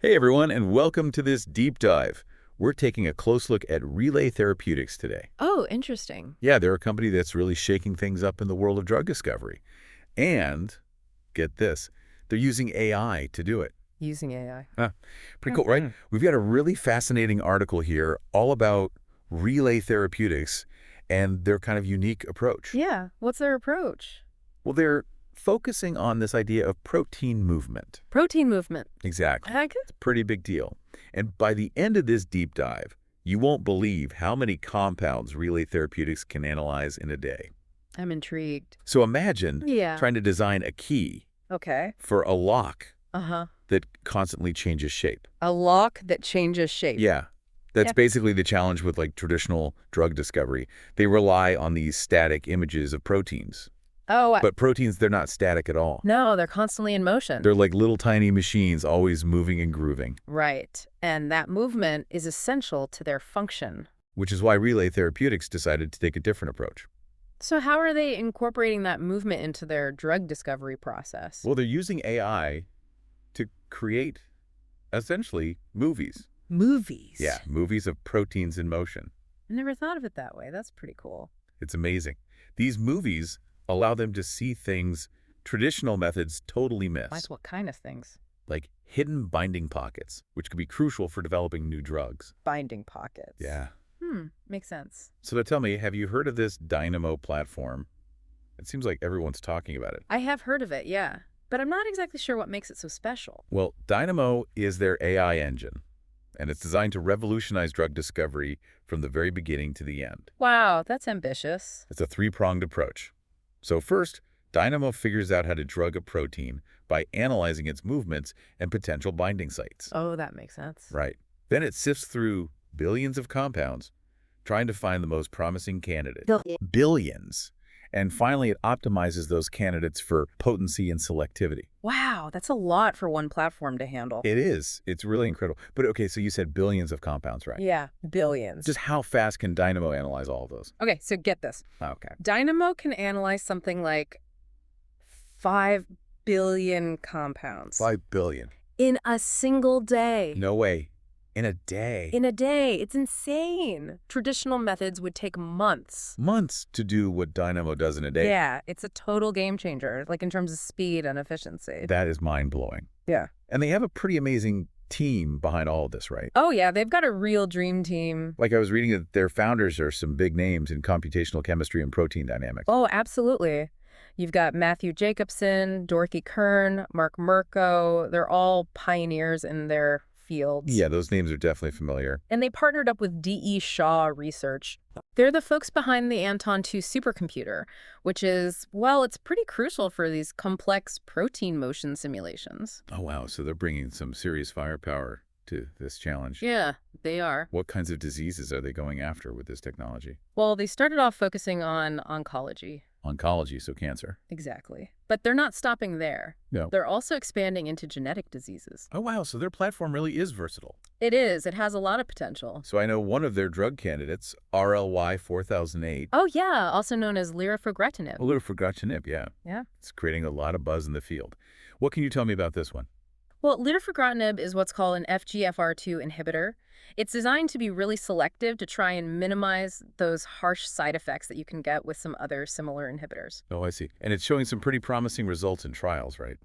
Hey everyone, and welcome to this deep dive. We're taking a close look at RLAY Therapeutics today. Oh, interesting. Yeah, they're a company that's really shaking things up in the world of drug discovery. And, get this, they're using AI to do it. Using AI. Pretty cool, right? We've got a really fascinating article here all about RLAY Therapeutics and their kind of unique approach. Yeah. What's their approach? Well, they're focusing on this idea of protein movement. Protein movement. Exactly. I could. Pretty big deal. And by the end of this deep dive, you won't believe how many compounds RLAY Therapeutics can analyze in a day. I'm intrigued. So imagine Yeah. trying to design a key Okay. for a lock Uh-huh. that constantly changes shape. A lock that changes shape. Yeah. That's Yeah. basically the challenge with like traditional drug discovery. They rely on these static images of proteins. Oh, But proteins, they're not static at all. no, they're constantly in motion. They're like little tiny machines always moving and grooving, Right. And that movement is essential to their function. which is why RLAY Therapeutics decided to take a different approach. So how are they incorporating that movement into their drug discovery process? Well, they're using AI to create, essentially, movies. Movies. Yeah, movies of proteins in motion. I never thought of it that way. That's pretty cool. It's amazing. These movies allow them to see things traditional methods totally miss, Like what kind of things? like hidden binding pockets, which could be crucial for developing new drugs. Binding pockets. Yeah. Makes sense. So tell me, have you heard of this Dynamo platform? It seems like everyone's talking about it. I have heard of it, yeah. But I'm not exactly sure what makes it so special. Well, Dynamo is their AI engine, and it's designed to revolutionize drug discovery from the very beginning to the end. Wow, that's ambitious. It's a three-pronged approach. So first, Dynamo figures out how to drug a protein by analyzing its movements and potential binding sites. Oh, that makes sense. Right. Then it sifts through billions of compounds, trying to find the most promising candidate. Billions. And finally, it optimizes those candidates for potency and selectivity. Wow, that's a lot for one platform to handle. It is. It's really incredible. But okay, so you said billions of compounds, right? Yeah, billions. Just how fast can Dynamo analyze all of those? Okay, so get this. Okay. Dynamo can analyze something like 5 billion compounds 5 billion. in a single day. No way. In a day. In a day. It's insane. Traditional methods would take months. Months to do what Dynamo does in a day. Yeah, it's a total game changer, like in terms of speed and efficiency. That is mind-blowing. Yeah. And they have a pretty amazing team behind all of this, right? Oh, yeah, they've got a real dream team. Like I was reading that their founders are some big names in computational chemistry and protein dynamics. Oh, absolutely. You've got Matthew Jacobson, Dorothy Kern, Mark Merko. They're all pioneers in their fields. Yeah, those names are definitely familiar. And they partnered up with D.E. Shaw Research. They're the folks behind the Anton 2 supercomputer, which is, well, it's pretty crucial for these complex protein motion simulations. Oh, wow. So they're bringing some serious firepower to this challenge. Yeah, they are. What kinds of diseases are they going after with this technology? Well, they started off focusing on oncology. Oncology, so cancer. Exactly. But they're not stopping there. No. They're also expanding into genetic diseases. Oh, wow. So their platform really is versatile. It is. It has a lot of potential. So I know one of their drug candidates, RLY 4008. Oh, yeah, also known as lirafugratinib. Lirafugratinib, yeah. Yeah. It's creating a lot of buzz in the field. What can you tell me about this one? Well, lirafugratinib is what's called an FGFR2 inhibitor. It's designed to be really selective to try and minimize those harsh side effects that you can get with some other similar inhibitors. Oh, I see. And it's showing some pretty promising results in trials, right?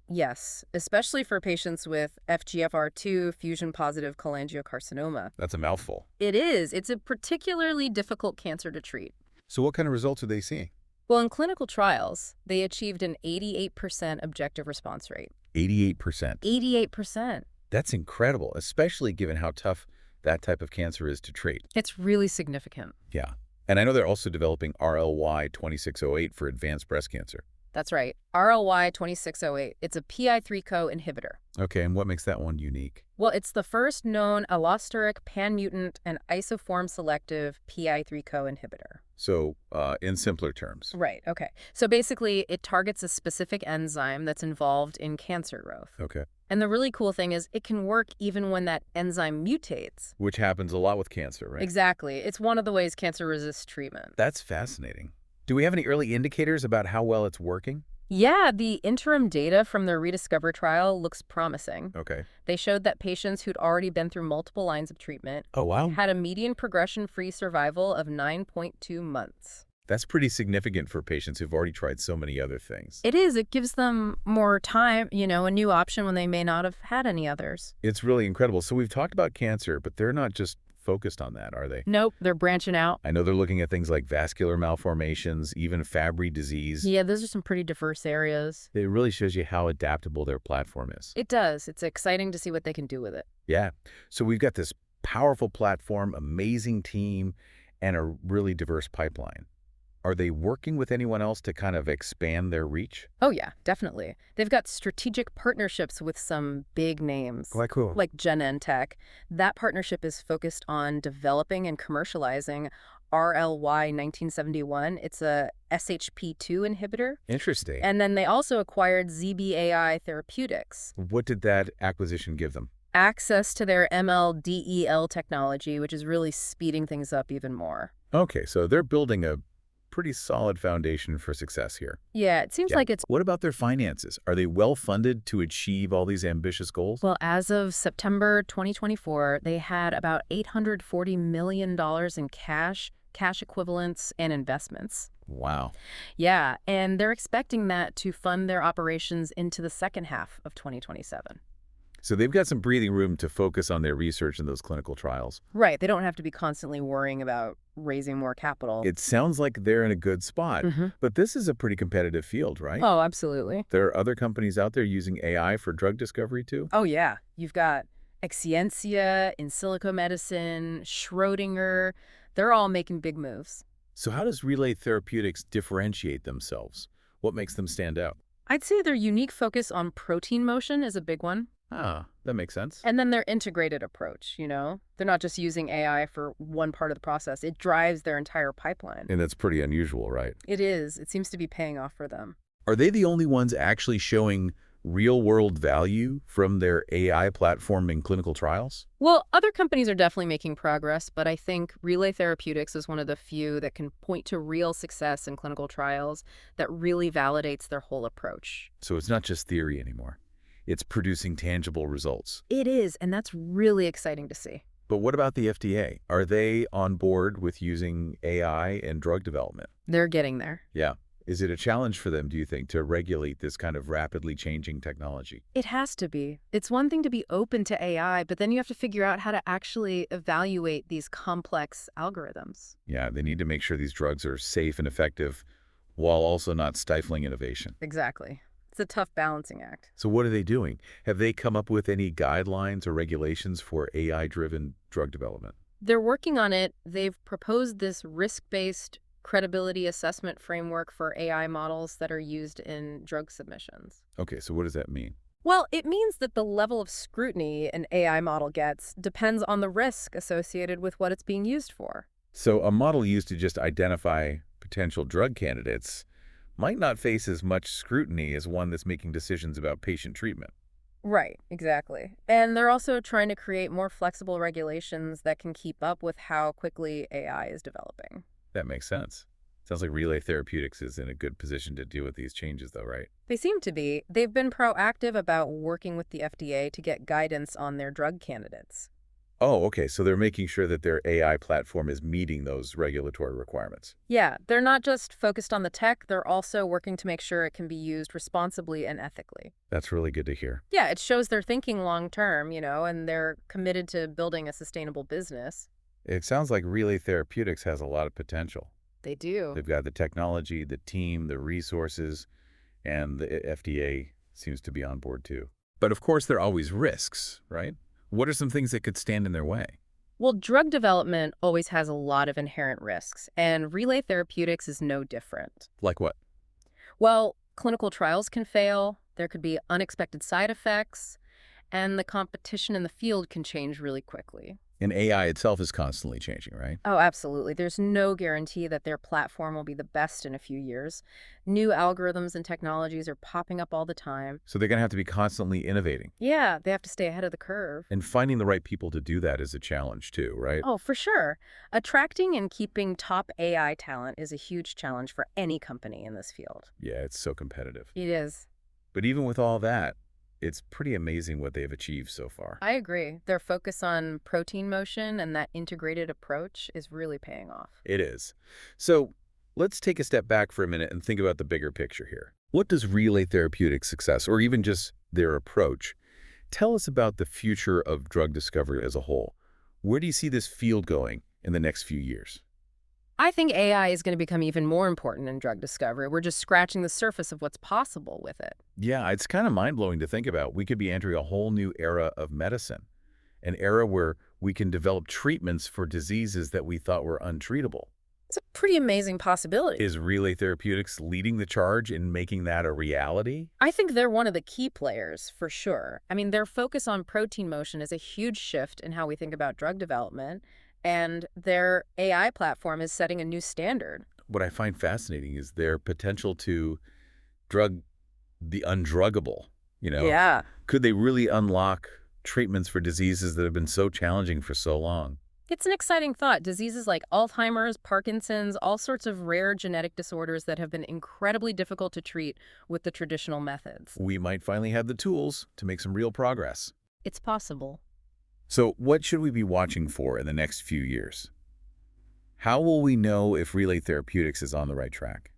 Yes, especially for patients with FGFR2 fusion-positive cholangiocarcinoma. That's a mouthful. It is. It's a particularly difficult cancer to treat. So what kind of results are they seeing? Well, in clinical trials, they achieved an 88% objective response rate. 88%. 88%. That's incredible, especially given how tough that type of cancer is to treat. It's really significant. Yeah. And I know they're also developing RLY 2608 for advanced breast cancer. That's right. RLY 2608. It's a PI3-CO inhibitor. Okay, and what makes that one unique? Well, it's the first known allosteric, pan-mutant, and isoform-selective PI3-CO inhibitor. So, in simpler terms. Right, okay. So basically, it targets a specific enzyme that's involved in cancer growth. Okay. And the really cool thing is it can work even when that enzyme mutates. Which happens a lot with cancer, right? Exactly. It's one of the ways cancer resists treatment. That's fascinating. Do we have any early indicators about how well it's working? Yeah, the interim data from their Rediscover trial looks promising. Okay. They showed that patients who'd already been through multiple lines of treatment Oh, wow. had a median progression-free survival of 9.2 months. That's pretty significant for patients who've already tried so many other things. It is. It gives them more time, a new option when they may not have had any others. It's really incredible. So we've talked about cancer, but they're not just focused on that, are they? Nope, they're branching out. I know they're looking at things like vascular malformations, even Fabry disease. Yeah, those are some pretty diverse areas. It really shows you how adaptable their platform is. It does. It's exciting to see what they can do with it. Yeah. So we've got this powerful platform, amazing team, and a really diverse pipeline. Are they working with anyone else to kind of expand their reach? Oh, yeah, definitely. They've got strategic partnerships with some big names, Quite cool. like Genentech. That partnership is focused on developing and commercializing RLY 1971. It's a SHP2 inhibitor. Interesting. And then they also acquired ZBAI Therapeutics, What did that acquisition give them? access to their MLDEL technology, which is really speeding things up even more. Okay, so they're building a pretty solid foundation for success here. Yeah, it seems Yeah. like it's, What about their finances? Are they well funded to achieve all these ambitious goals? well, as of September 2024, they had about $840 million in cash equivalents, and investments. Wow. Yeah, and they're expecting that to fund their operations into the second half of 2027. So they've got some breathing room to focus on their research and those clinical trials. Right, they don't have to be constantly worrying about raising more capital. It sounds like they're in a good spot, Mhm. but this is a pretty competitive field, right? Oh, absolutely. There are other companies out there using AI for drug discovery too? Oh, yeah. You've got Exscientia, In Silico Medicine, Schrödinger. They're all making big moves. So how does Relay Therapeutics differentiate themselves? What makes them stand out? I'd say their unique focus on protein motion is a big one. Ah, that makes sense. And then their integrated approach, They're not just using AI for one part of the process. It drives their entire pipeline. And that's pretty unusual, right? It is. It seems to be paying off for them. Are they the only ones actually showing real-world value from their AI platform in clinical trials? Well, other companies are definitely making progress, but I think Relay Therapeutics is one of the few that can point to real success in clinical trials that really validates their whole approach. So it's not just theory anymore. It's producing tangible results. It is, and that's really exciting to see. But what about the FDA? Are they on board with using AI in drug development? They're getting there. Yeah. Is it a challenge for them, do you think, to regulate this kind of rapidly changing technology? It has to be. It's one thing to be open to AI, but then you have to figure out how to actually evaluate these complex algorithms. Yeah, they need to make sure these drugs are safe and effective while also not stifling innovation. Exactly. It's a tough balancing act. So what are they doing? Have they come up with any guidelines or regulations for AI-driven drug development? They're working on it. They've proposed this risk-based credibility assessment framework for AI models that are used in drug submissions. Okay, so what does that mean? Well, it means that the level of scrutiny an AI model gets depends on the risk associated with what it's being used for. So a model used to just identify potential drug candidates might not face as much scrutiny as one that's making decisions about patient treatment. Right, exactly. And they're also trying to create more flexible regulations that can keep up with how quickly AI is developing. That makes sense. Sounds like Relay Therapeutics is in a good position to deal with these changes, though, right? They seem to be. They've been proactive about working with the FDA to get guidance on their drug candidates. Oh, okay, so they're making sure that their AI platform is meeting those regulatory requirements. Yeah, they're not just focused on the tech, they're also working to make sure it can be used responsibly and ethically. That's really good to hear. Yeah, it shows they're thinking long term, and they're committed to building a sustainable business. It sounds like Relay Therapeutics has a lot of potential. They do. They've got the technology, the team, the resources, and the FDA seems to be on board too. But of course, there are always risks, right? What are some things that could stand in their way? Well, drug development always has a lot of inherent risks, and Relay Therapeutics is no different. Like what? Well, clinical trials can fail, there could be unexpected side effects, and the competition in the field can change really quickly. And AI itself is constantly changing, right? Oh, absolutely. There's no guarantee that their platform will be the best in a few years. New algorithms and technologies are popping up all the time. So they're going to have to be constantly innovating. Yeah, they have to stay ahead of the curve. And finding the right people to do that is a challenge too, right? Oh, for sure. Attracting and keeping top AI talent is a huge challenge for any company in this field. Yeah, it's so competitive. It is. But even with all that, it's pretty amazing what they've achieved so far. I agree. Their focus on protein motion and that integrated approach is really paying off. It is. So let's take a step back for a minute and think about the bigger picture here. What does Relay Therapeutics' success, or even just their approach, tell us about the future of drug discovery as a whole? Where do you see this field going in the next few years? I think AI is going to become even more important in drug discovery. We're just scratching the surface of what's possible with it. Yeah, it's kind of mind-blowing to think about. We could be entering a whole new era of medicine, an era where we can develop treatments for diseases that we thought were untreatable. It's a pretty amazing possibility. Is Relay Therapeutics leading the charge in making that a reality? I think they're one of the key players, for sure. I mean, their focus on protein motion is a huge shift in how we think about drug development, and their AI platform is setting a new standard. What I find fascinating is their potential to drug the undruggable, Yeah. Could they really unlock treatments for diseases that have been so challenging for so long? It's an exciting thought. Diseases like Alzheimer's, Parkinson's, all sorts of rare genetic disorders that have been incredibly difficult to treat with the traditional methods. We might finally have the tools to make some real progress. It's possible. So what should we be watching for in the next few years? How will we know if Relay Therapeutics is on the right track?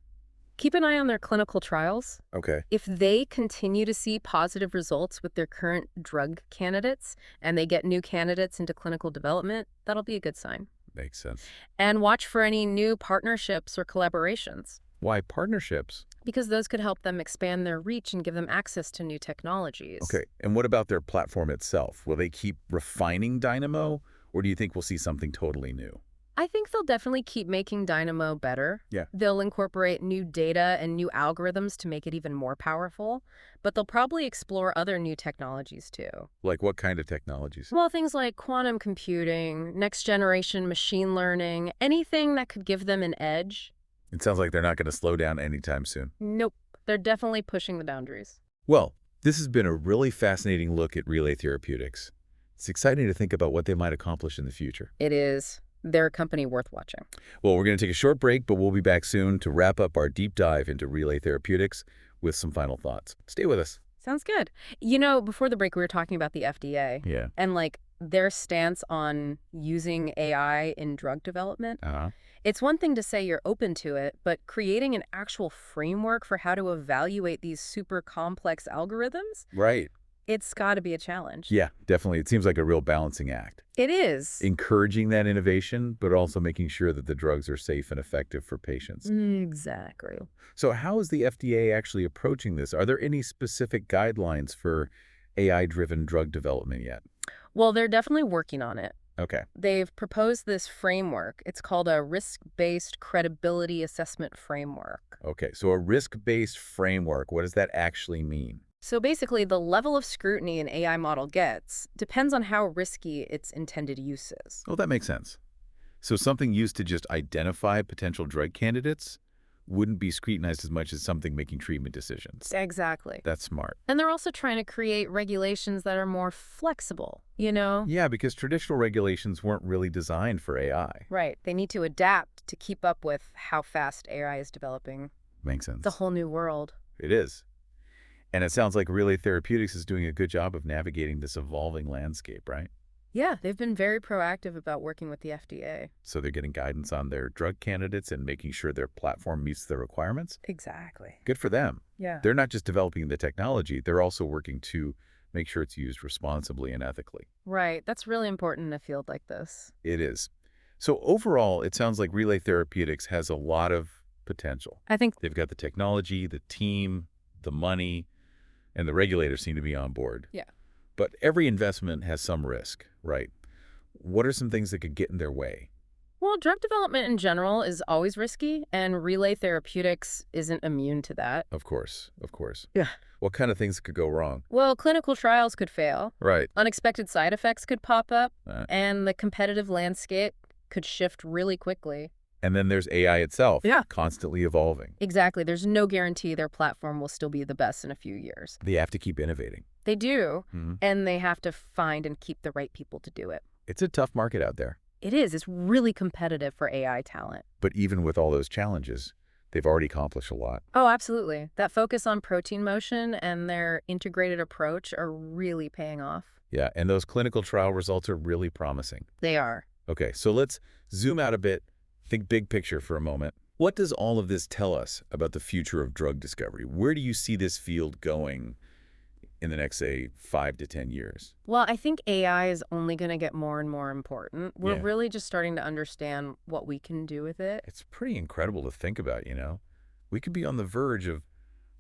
Keep an eye on their clinical trials. Okay. If they continue to see positive results with their current drug candidates and they get new candidates into clinical development, that'll be a good sign. Makes sense. And watch for any new partnerships or collaborations, Why partnerships? because those could help them expand their reach and give them access to new technologies. Okay. And what about their platform itself? Will they keep refining Dynamo, or do you think we'll see something totally new? I think they'll definitely keep making Dynamo better. Yeah. They'll incorporate new data and new algorithms to make it even more powerful, but they'll probably explore other new technologies too. Like what kind of technologies? Well, things like quantum computing, next-generation machine learning, anything that could give them an edge. It sounds like they're not going to slow down anytime soon. Nope. They're definitely pushing the boundaries. Well, this has been a really fascinating look at Relay Therapeutics. It's exciting to think about what they might accomplish in the future. It is. They're a company worth watching. Well, we're going to take a short break, but we'll be back soon to wrap up our deep dive into Relay Therapeutics with some final thoughts. Stay with us. Sounds good. You know, before the break, we were talking about the FDA. Yeah. And, their stance on using AI in drug development. Uh-huh. It's one thing to say you're open to it, but creating an actual framework for how to evaluate these super complex algorithms, Right. it's got to be a challenge. Yeah, definitely. It seems like a real balancing act. It is. Encouraging that innovation, but also making sure that the drugs are safe and effective for patients. Exactly. So how is the FDA actually approaching this? Are there any specific guidelines for AI-driven drug development yet? Well, they're definitely working on it. Okay. They've proposed this framework. It's called a risk-based credibility assessment framework. Okay, so a risk-based framework, what does that actually mean? So basically, the level of scrutiny an AI model gets depends on how risky its intended use is. Oh, that makes sense. So something used to just identify potential drug candidates wouldn't be scrutinized as much as something making treatment decisions. Exactly. That's smart. And they're also trying to create regulations that are more flexible, you know? Yeah, because traditional regulations weren't really designed for AI. Right. They need to adapt to keep up with how fast AI is developing. Makes sense. It's a whole new world. It is. And it sounds like Relay Therapeutics is doing a good job of navigating this evolving landscape, right? Yeah, they've been very proactive about working with the FDA. So they're getting guidance on their drug candidates and making sure their platform meets their requirements? Exactly. Good for them. Yeah. They're not just developing the technology, they're also working to make sure it's used responsibly and ethically. Right. That's really important in a field like this. It is. So overall, it sounds like Relay Therapeutics has a lot of potential. I think They've got the technology, the team, the money, and the regulators seem to be on board. Yeah. But every investment has some risk, right? What are some things that could get in their way? Well, drug development in general is always risky, and Relay Therapeutics isn't immune to that. Of course, of course. Yeah. What kind of things could go wrong? Well, clinical trials could fail, Right. unexpected side effects could pop up, Uh, and the competitive landscape could shift really quickly. and then there's AI itself, Yeah. constantly evolving. Exactly. There's no guarantee their platform will still be the best in a few years. They have to keep innovating. They do, Mhm. and they have to find and keep the right people to do it. It's a tough market out there. It is. It's really competitive for AI talent. But even with all those challenges, they've already accomplished a lot. Oh, absolutely. That focus on protein motion and their integrated approach are really paying off. Yeah, and those clinical trial results are really promising. They are. Okay, so let's zoom out a bit, think big picture for a moment. What does all of this tell us about the future of drug discovery? Where do you see this field going in the next, say, 5 to 10 years? Well, I think AI is only going to get more and more important. We're Yeah. really just starting to understand what we can do with it. It's pretty incredible to think about, you know? We could be on the verge of a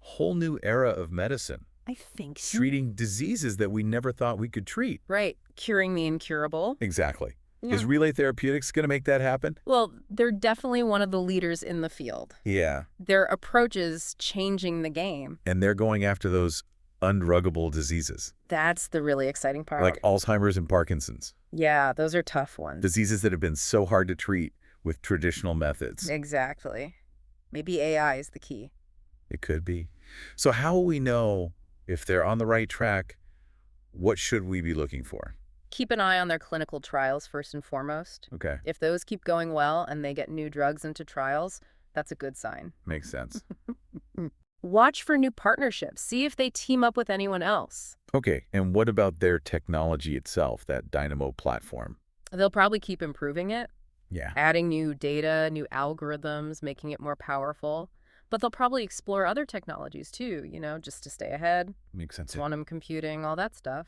whole new era of medicine, I think so. treating diseases that we never thought we could treat. Right. Curing the incurable. Exactly. Yeah. Is Relay Therapeutics going to make that happen? Well, they're definitely one of the leaders in the field. Yeah. Their approach is changing the game. And they're going after those undruggable diseases, That's the really exciting part. like Alzheimer's and Parkinson's, Yeah, those are tough ones. diseases that have been so hard to treat with traditional methods. Exactly. Maybe AI is the key. It could be. So how will we know if they're on the right track? What should we be looking for? Keep an eye on their clinical trials first and foremost. Okay, If those keep going well and they get new drugs into trials, that's a good sign. makes sense. Watch for new partnerships. See if they team up with anyone else. Okay, and what about their technology itself, that Dynamo platform? They'll probably keep improving it, Yeah, adding new data, new algorithms, making it more powerful. But they'll probably explore other technologies too, just to stay ahead. makes sense. Quantum computing, all that stuff.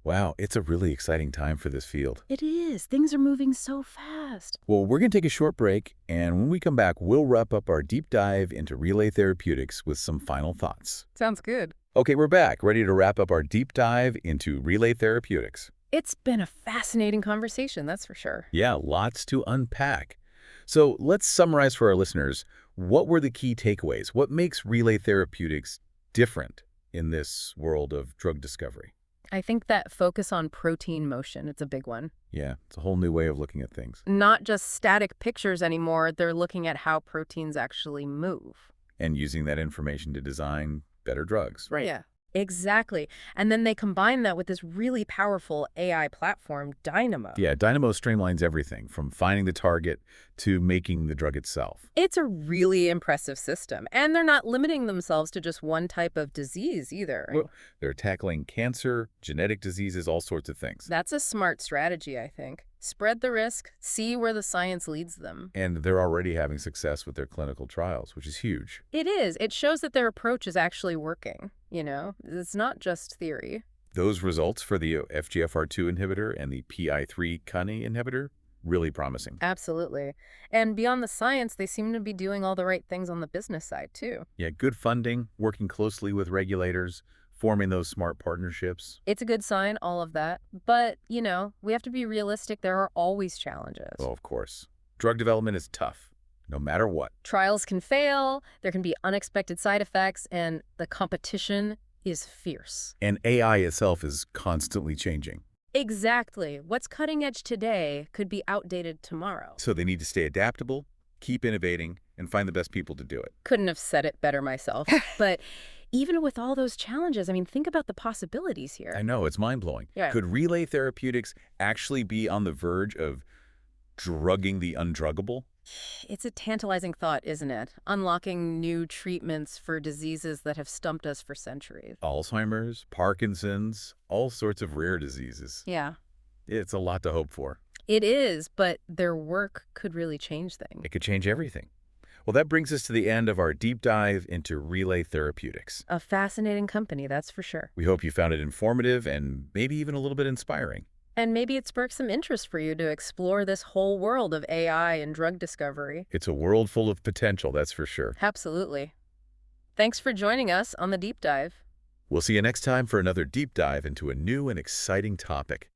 Wow, it's a really exciting time for this field. It is. Things are moving so fast. Well, we're going to take a short break, and when we come back, we'll wrap up our deep dive into Relay Therapeutics with some final thoughts. Sounds good. Okay, we're back, ready to wrap up our deep dive into Relay Therapeutics. It's been a fascinating conversation, that's for sure. Yeah, lots to unpack. So let's summarize for our listeners, what were the key takeaways? What makes Relay Therapeutics different in this world of drug discovery? I think that focus on protein motion, it's a big one. Yeah, it's a whole new way of looking at things. Not just static pictures anymore, they're looking at how proteins actually move. And using that information to design better drugs. Right. Yeah, exactly. And then they combine that with this really powerful AI platform, Dynamo. Yeah, Dynamo streamlines everything from finding the target to making the drug itself. It's a really impressive system. And they're not limiting themselves to just one type of disease either. Well, they're tackling cancer, genetic diseases, all sorts of things. That's a smart strategy, I think. Spread the risk, see where the science leads them. And they're already having success with their clinical trials, which is huge. It is. It shows that their approach is actually working, It's not just theory. Those results for the FGFR2 inhibitor and the PI3 kinase inhibitor, really promising. Absolutely. And beyond the science, they seem to be doing all the right things on the business side, too. Yeah, good funding, working closely with regulators, forming those smart partnerships. It's a good sign, all of that. But, we have to be realistic. There are always challenges. Well, of course. Drug development is tough, no matter what. Trials can fail, there can be unexpected side effects, and the competition is fierce. And AI itself is constantly changing. Exactly. What's cutting edge today could be outdated tomorrow. So they need to stay adaptable, keep innovating, and find the best people to do it. Couldn't have said it better myself. But even with all those challenges, think about the possibilities here. I know, it's mind-blowing. Yeah. Could Relay Therapeutics actually be on the verge of drugging the undruggable? It's a tantalizing thought, isn't it? Unlocking new treatments for diseases that have stumped us for centuries. Alzheimer's, Parkinson's, all sorts of rare diseases. Yeah. It's a lot to hope for. It is, but their work could really change things. It could change everything. Well, that brings us to the end of our deep dive into Relay Therapeutics. A fascinating company, that's for sure. We hope you found it informative and maybe even a little bit inspiring. And maybe it sparks some interest for you to explore this whole world of AI and drug discovery. It's a world full of potential, that's for sure. Absolutely. Thanks for joining us on the Deep Dive. We'll see you next time for another deep dive into a new and exciting topic.